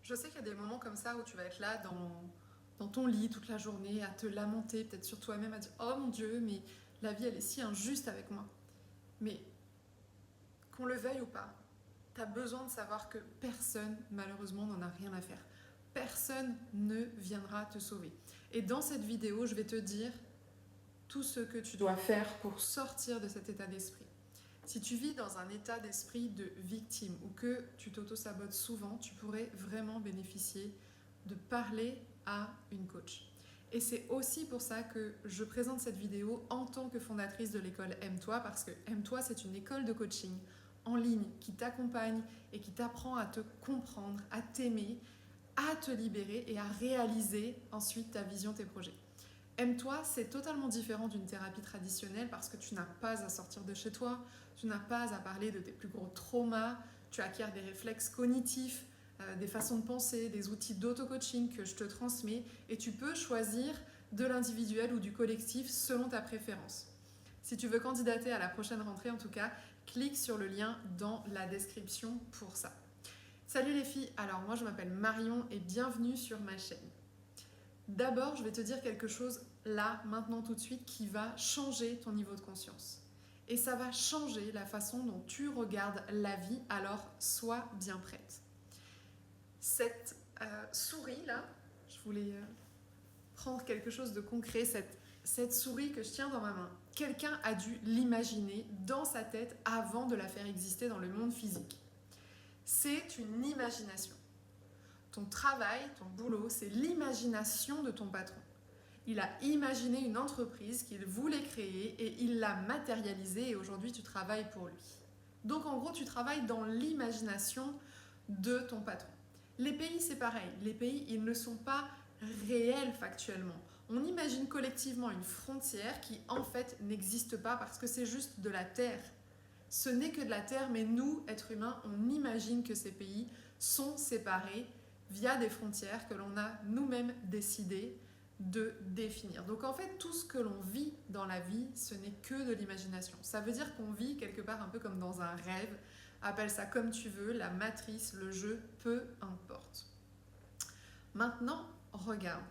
Je sais qu'il y a des moments comme ça où tu vas être là dans ton lit toute la journée à te lamenter, peut-être sur toi-même, à dire oh mon Dieu, mais la vie elle est si injuste avec moi. Mais qu'on le veuille ou pas, tu as besoin de savoir que personne, malheureusement, n'en a rien à faire. Personne ne viendra te sauver. Et dans cette vidéo, je vais te dire tout ce que tu dois faire pour sortir de cet état d'esprit. Si tu vis dans un état d'esprit de victime ou que tu t'auto-sabotes souvent, tu pourrais vraiment bénéficier de parler à une coach. Et c'est aussi pour ça que je présente cette vidéo en tant que fondatrice de l'école Aime-toi, parce que Aime-toi, c'est une école de coaching en ligne qui t'accompagne et qui t'apprend à te comprendre, à t'aimer, à te libérer et à réaliser ensuite ta vision, tes projets. Aime-toi, c'est totalement différent d'une thérapie traditionnelle parce que tu n'as pas à sortir de chez toi, tu n'as pas à parler de tes plus gros traumas, tu acquiers des réflexes cognitifs, des façons de penser, des outils d'auto-coaching que je te transmets et tu peux choisir de l'individuel ou du collectif selon ta préférence. Si tu veux candidater à la prochaine rentrée en tout cas, clique sur le lien dans la description pour ça. Salut les filles, alors moi je m'appelle Marion et bienvenue sur ma chaîne. D'abord, je vais te dire quelque chose là, maintenant, tout de suite, qui va changer ton niveau de conscience. Et ça va changer la façon dont tu regardes la vie, alors sois bien prête. Cette souris là, je voulais prendre quelque chose de concret, cette souris que je tiens dans ma main. Quelqu'un a dû l'imaginer dans sa tête avant de la faire exister dans le monde physique. C'est une imagination. Ton travail, ton boulot, c'est l'imagination de ton patron. Il a imaginé une entreprise qu'il voulait créer et il l'a matérialisée et aujourd'hui tu travailles pour lui. Donc en gros tu travailles dans l'imagination de ton patron. Les pays c'est pareil, les pays ils ne sont pas réels factuellement. On imagine collectivement une frontière qui en fait n'existe pas parce que c'est juste de la terre. Ce n'est que de la terre mais nous, êtres humains, on imagine que ces pays sont séparés via des frontières que l'on a nous-mêmes décidé de définir. Donc en fait, tout ce que l'on vit dans la vie, ce n'est que de l'imagination. Ça veut dire qu'on vit quelque part un peu comme dans un rêve. Appelle ça comme tu veux, la matrice, le jeu, peu importe. Maintenant, regarde.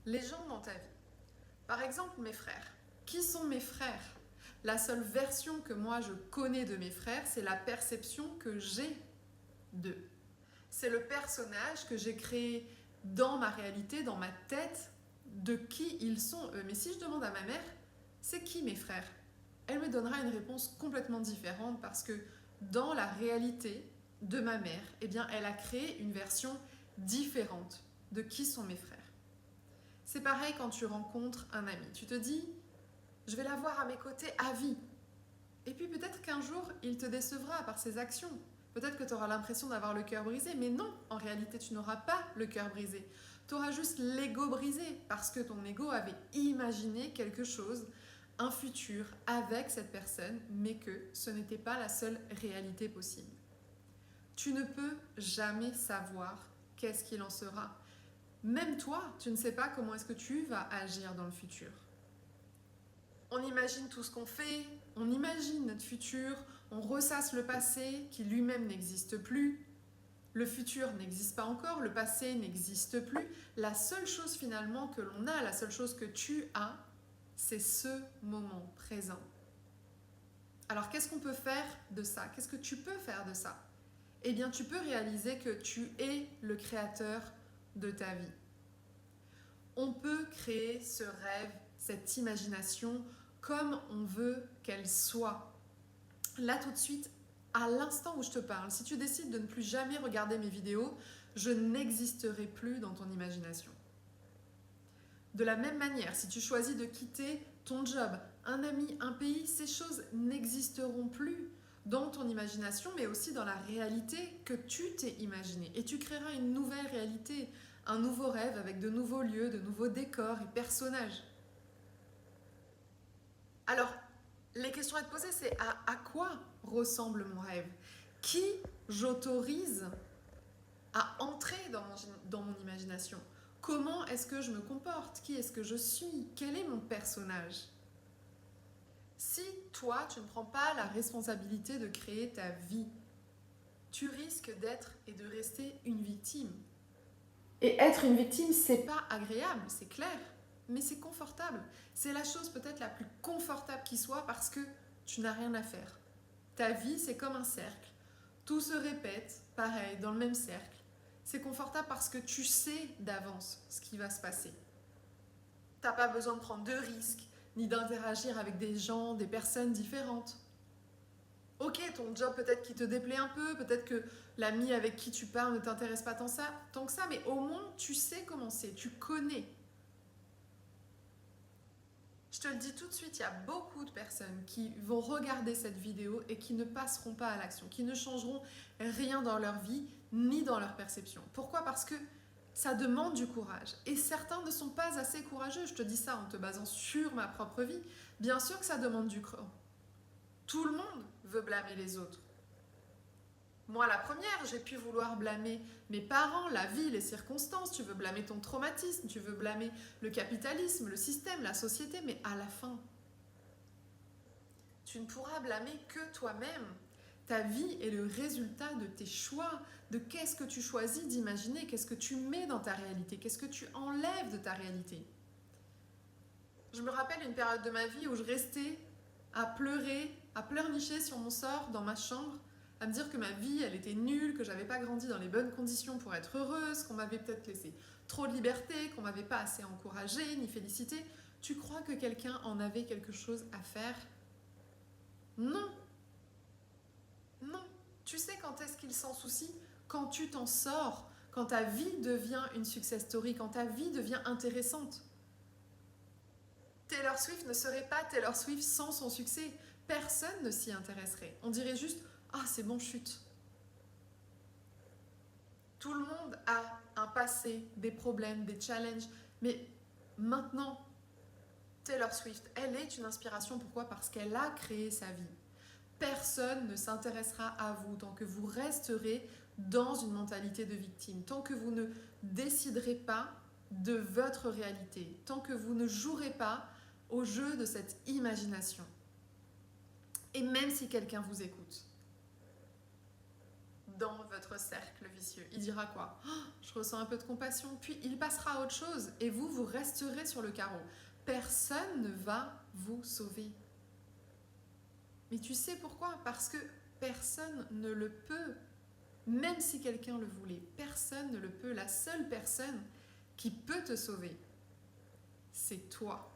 Les gens dans ta vie. Par exemple, mes frères. Qui sont mes frères ? La seule version que moi je connais de mes frères, c'est la perception que j'ai d'eux. C'est le personnage que j'ai créé dans ma réalité, dans ma tête, de qui ils sont eux. Mais si je demande à ma mère, c'est qui mes frères ? Elle me donnera une réponse complètement différente parce que dans la réalité de ma mère, eh bien, elle a créé une version différente de qui sont mes frères. C'est pareil quand tu rencontres un ami. Tu te dis, je vais l'avoir à mes côtés à vie. Et puis peut-être qu'un jour, il te décevra par ses actions. Peut-être que tu auras l'impression d'avoir le cœur brisé, mais non, en réalité, tu n'auras pas le cœur brisé. Tu auras juste l'ego brisé parce que ton ego avait imaginé quelque chose, un futur avec cette personne, mais que ce n'était pas la seule réalité possible. Tu ne peux jamais savoir qu'est-ce qu'il en sera. Même toi, tu ne sais pas comment est-ce que tu vas agir dans le futur. On imagine tout ce qu'on fait, on imagine notre futur, on ressasse le passé qui lui-même n'existe plus. Le futur n'existe pas encore, le passé n'existe plus. La seule chose finalement que l'on a, la seule chose que tu as, c'est ce moment présent. Alors qu'est-ce qu'on peut faire de ça ? Qu'est-ce que tu peux faire de ça ? Eh bien, tu peux réaliser que tu es le créateur de ta vie. On peut créer ce rêve, cette imagination, comme on veut qu'elle soit. Là tout de suite, à l'instant où je te parle, si tu décides de ne plus jamais regarder mes vidéos, je n'existerai plus dans ton imagination. De la même manière, si tu choisis de quitter ton job, un ami, un pays, ces choses n'existeront plus dans ton imagination, mais aussi dans la réalité que tu t'es imaginée. Et tu créeras une nouvelle réalité, un nouveau rêve avec de nouveaux lieux, de nouveaux décors et personnages. Alors, les questions à te poser, c'est à quoi ressemble mon rêve ? Qui j'autorise à entrer dans mon imagination ? Comment est-ce que je me comporte ? Qui est-ce que je suis ? Quel est mon personnage ? Si toi, tu ne prends pas la responsabilité de créer ta vie, tu risques d'être et de rester une victime. Et être une victime, c'est pas agréable, c'est clair, mais c'est confortable. C'est la chose peut-être la plus confortable qui soit parce que tu n'as rien à faire. Ta vie, c'est comme un cercle. Tout se répète, pareil, dans le même cercle. C'est confortable parce que tu sais d'avance ce qui va se passer. T'as pas besoin de prendre de risques, ni d'interagir avec des gens, des personnes différentes. Ok, ton job peut-être qui te déplaît un peu, peut-être que l'ami avec qui tu parles ne t'intéresse pas tant que ça, mais au moins tu sais comment c'est, tu connais. Je te le dis tout de suite, il y a beaucoup de personnes qui vont regarder cette vidéo et qui ne passeront pas à l'action, qui ne changeront rien dans leur vie ni dans leur perception. Pourquoi ? Parce que ça demande du courage. Et certains ne sont pas assez courageux. Je te dis ça en te basant sur ma propre vie. Bien sûr que ça demande du cran. Tout le monde veut blâmer les autres. Moi, la première, j'ai pu vouloir blâmer mes parents, la vie, les circonstances. Tu veux blâmer ton traumatisme, tu veux blâmer le capitalisme, le système, la société, mais à la fin, tu ne pourras blâmer que toi-même. Ta vie est le résultat de tes choix, de qu'est-ce que tu choisis d'imaginer, qu'est-ce que tu mets dans ta réalité, qu'est-ce que tu enlèves de ta réalité. Je me rappelle une période de ma vie où je restais à pleurer, à pleurnicher sur mon sort dans ma chambre, à me dire que ma vie, elle était nulle, que j'avais pas grandi dans les bonnes conditions pour être heureuse, qu'on m'avait peut-être laissé trop de liberté, qu'on m'avait pas assez encouragée ni félicité. Tu crois que quelqu'un en avait quelque chose à faire ? Non, non. Tu sais quand est-ce qu'il s'en soucie ? Quand tu t'en sors, quand ta vie devient une success story, quand ta vie devient intéressante. Taylor Swift ne serait pas Taylor Swift sans son succès. Personne ne s'y intéresserait. On dirait juste « Ah, c'est bon, chute ». Tout le monde a un passé, des problèmes, des challenges. Mais maintenant, Taylor Swift, elle est une inspiration. Pourquoi ? Parce qu'elle a créé sa vie. Personne ne s'intéressera à vous tant que vous resterez dans une mentalité de victime, tant que vous ne déciderez pas de votre réalité, tant que vous ne jouerez pas au jeu de cette imagination. Et même si quelqu'un vous écoute dans votre cercle vicieux, il dira quoi ? Oh, je ressens un peu de compassion, puis il passera à autre chose et vous, vous resterez sur le carreau. Personne ne va vous sauver. Mais tu sais pourquoi ? Parce que personne ne le peut. Même si quelqu'un le voulait, personne ne le peut. La seule personne qui peut te sauver, c'est toi.